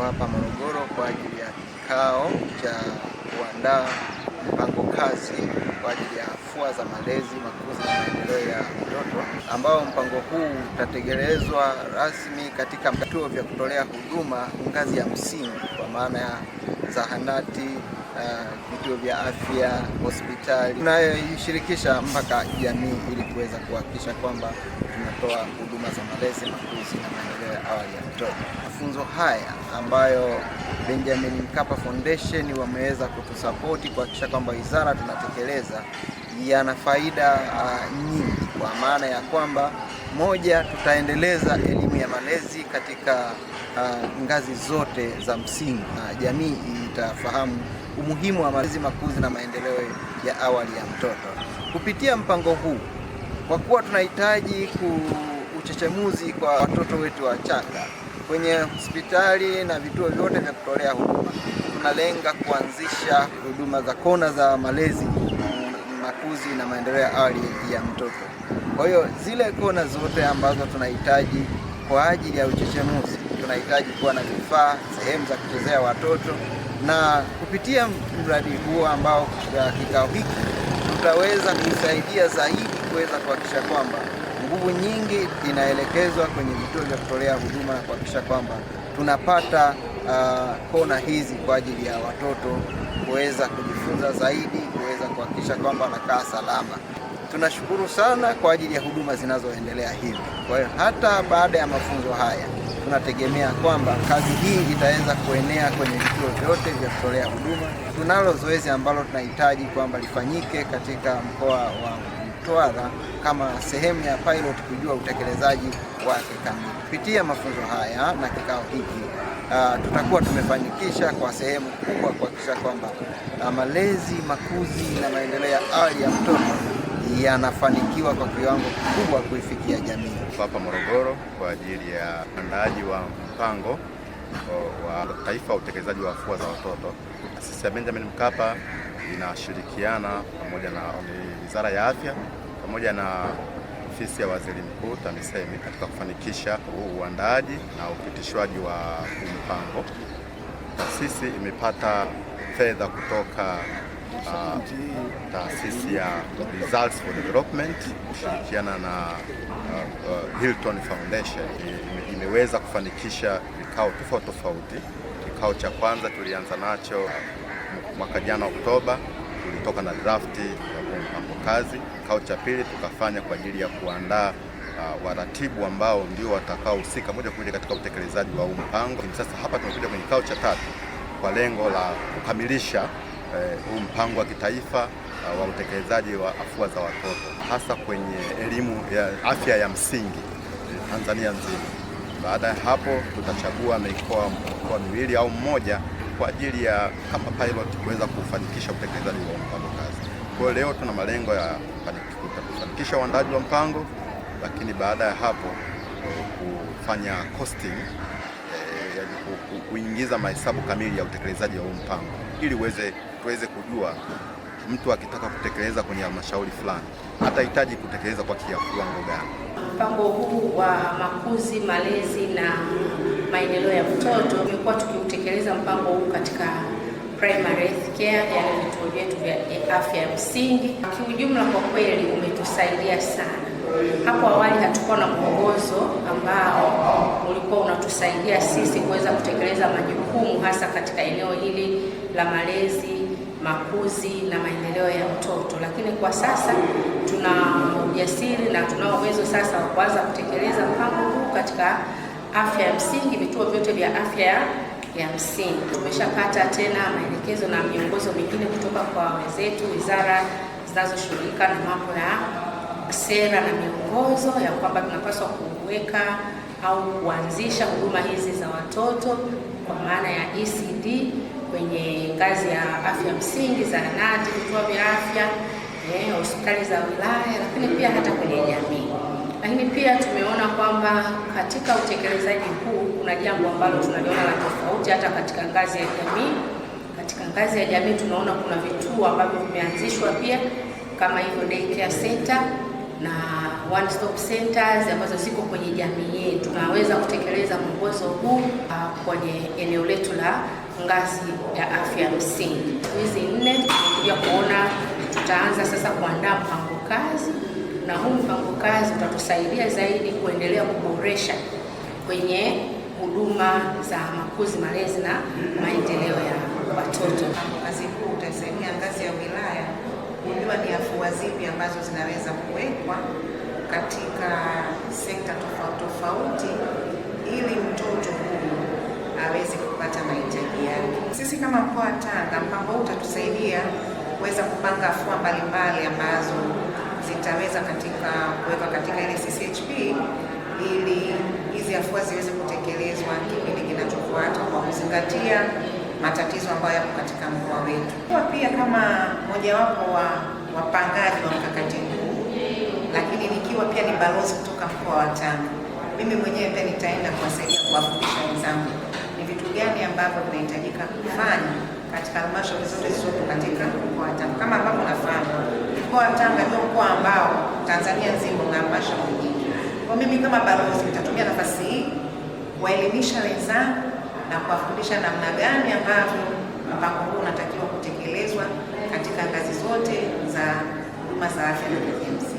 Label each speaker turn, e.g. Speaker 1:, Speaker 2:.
Speaker 1: hapa Morogoro kwa ajili ya kikao cha kuandaa mpango kazi kwa ajili ya afua za malezi, makuzi na maendeleo ya mtoto, ambao mpango huu utatekelezwa rasmi katika vituo vya kutolea huduma ngazi ya msingi, kwa maana ya zahanati, vituo vya afya, hospitali, tunayoishirikisha mpaka jamii ili kuweza kuhakikisha kwamba tunatoa huduma za malezi, makuzi na maendeleo ya awali ya mtoto. Mafunzo haya ambayo Benjamin Mkapa Foundation wameweza kutusapoti kuhakikisha kwamba wizara tunatekeleza, yana faida nyingi, kwa maana ya kwamba moja, tutaendeleza elimu ya malezi katika ngazi zote za msingi. Jamii itafahamu umuhimu wa malezi, makuzi na maendeleo ya awali ya mtoto kupitia mpango huu. Kwa kuwa tunahitaji uchechemuzi kwa watoto wetu wachanga kwenye hospitali na vituo vyote vya kutolea huduma, tunalenga kuanzisha huduma za kona za malezi, makuzi na maendeleo ya awali ya mtoto. Kwa hiyo zile kona zote ambazo tunahitaji kwa ajili ya uchechemuzi, tunahitaji kuwa na vifaa, sehemu za kuchezea watoto, na kupitia mradi huo ambao kikao hiki tutaweza kusaidia zaidi kuweza kuhakikisha kwamba nguvu nyingi inaelekezwa kwenye vituo vya kutolea huduma, kuhakikisha kwamba tunapata kona hizi kwa ajili ya watoto kuweza kujifunza zaidi, kuweza kuhakikisha kwamba wanakaa salama. Tunashukuru sana kwa ajili ya huduma zinazoendelea hivi. Kwa hiyo hata baada ya mafunzo haya tunategemea kwamba kazi hii itaweza kuenea kwenye vituo vyote vya kutolea huduma. Tunalo zoezi ambalo tunahitaji kwamba lifanyike katika mkoa wa Mtwara kama sehemu ya pilot kujua utekelezaji wake kamili. Kupitia mafunzo haya na kikao hiki tutakuwa tumefanikisha kwa sehemu kubwa kuhakikisha kwamba malezi, makuzi na maendeleo ya awali ya mtoto yanafanikiwa kwa kiwango kikubwa kuifikia jamii.
Speaker 2: Hapa Morogoro kwa ajili ya uandaaji wa mpango wa taifa wa utekelezaji wa afua za watoto. Taasisi ya Benjamin Mkapa inashirikiana pamoja na Wizara ya Afya pamoja na Ofisi ya Waziri Mkuu TAMISEMI katika kufanikisha uandaaji na upitishwaji wa mpango. Taasisi imepata fedha kutoka taasisi ya Results for Development kushirikiana na Hilton Foundation. Imeweza kufanikisha vikao tofauti. Kikao cha kwanza tulianza nacho mwaka jana Oktoba, tulitoka na drafti ya mpango kazi. Kikao cha pili tukafanya kwa ajili ya kuandaa waratibu ambao ndio watakaohusika moja kwa moja katika utekelezaji wa mpango. Sasa hapa tumekuja kwenye kikao cha tatu kwa lengo la kukamilisha huu mpango wa kitaifa wa utekelezaji wa afua za watoto, hasa kwenye elimu ya afya ya msingi Tanzania nzima. Baada ya hapo tutachagua mikoa miwili au mmoja kwa ajili ya kama pilot kuweza kufanikisha utekelezaji wa mpango kazi. Kwa hiyo leo tuna malengo ya kufanikisha uandaaji wa mpango, lakini baada ya hapo kufanya costing, kuingiza mahesabu kamili ya utekelezaji wa mpango ili tuweze kujua mtu akitaka kutekeleza kwenye halmashauri fulani atahitaji kutekeleza kwa kiwango gani.
Speaker 3: Mpango huu wa makuzi, malezi na maendeleo ya mtoto tumekuwa tukiutekeleza mpango huu katika primary health care, yani vituo vyetu vya afya ya msingi. Kiujumla, kwa kweli umetusaidia sana. Hapo awali hatukuwa na mwongozo ambao ulikuwa unatusaidia sisi kuweza kutekeleza majukumu hasa katika eneo hili la malezi, makuzi na maendeleo ya mtoto, lakini kwa sasa tuna ujasiri na tunao uwezo sasa wa kuanza kutekeleza mpango huu katika afya ya msingi, vituo vyote vya afya ya msingi. Tumeshapata tena maelekezo na miongozo mingine kutoka kwa wenzetu wizara zinazoshughulika na mambo ya sera na miongozo ya kwamba tunapaswa kuweka au kuanzisha huduma hizi za watoto kwa maana ya ECD kwenye ngazi ya afya msingi, zahanati, vituo vya afya, hospitali za wilaya, lakini pia hata kwenye jamii. Lakini pia tumeona kwamba katika utekelezaji huu kuna jambo ambalo tunaliona la tofauti hata katika ngazi ya jamii. Katika ngazi ya jamii tunaona kuna vituo ambavyo vimeanzishwa pia kama hivyo daycare center na one stop centers ambazo ziko kwenye jamii yetu. Tunaweza kutekeleza mwongozo huu kwenye eneo letu la ngazi ya afya ya msingi. Hizi 4 tumekuja kuona tutaanza sasa kuandaa mpango kazi, na huu mpango kazi utatusaidia zaidi kuendelea kuboresha kwenye huduma za makuzi, malezi na maendeleo ya watoto.
Speaker 4: Mpango kazi huu utasaidia ngazi ya wilaya kujua ni afua zipi ambazo zinaweza kuwekwa katika sekta tofauti tofauti ili mtoto huyu aweze kupata mahitaji yake. Sisi kama mkoa wa Tanga, mpango huu utatusaidia kuweza kupanga afua mbalimbali ambazo zitaweza kuwekwa katika ile CCHP ili hizi afua ziweze kutekelezwa kipindi kinachofuata kwa kuzingatia matatizo ambayo yapo katika mkoa wetu. Pia kama mojawapo wa wapangaji wa mkakati huu, lakini nikiwa pia ni balozi kutoka mkoa wa Tanga, mimi mwenyewe pia nitaenda kuwasaidia kuwafundisha wenzangu ni vitu gani ambavyo vinahitajika kufanya katika halmashauri zote zilizopo katika mkoa wa Tanga. Kama ambavyo nafahamu, mkoa wa Tanga ndio mkoa ambao Tanzania nzima una halmashauri nyingi. Kwa mimi kama balozi nitatumia nafasi hii kuwaelimisha wenzangu na kuwafundisha namna gani ambavyo mpango huu unatakiwa kutekelezwa katika ngazi zote za huduma za afya na jamii.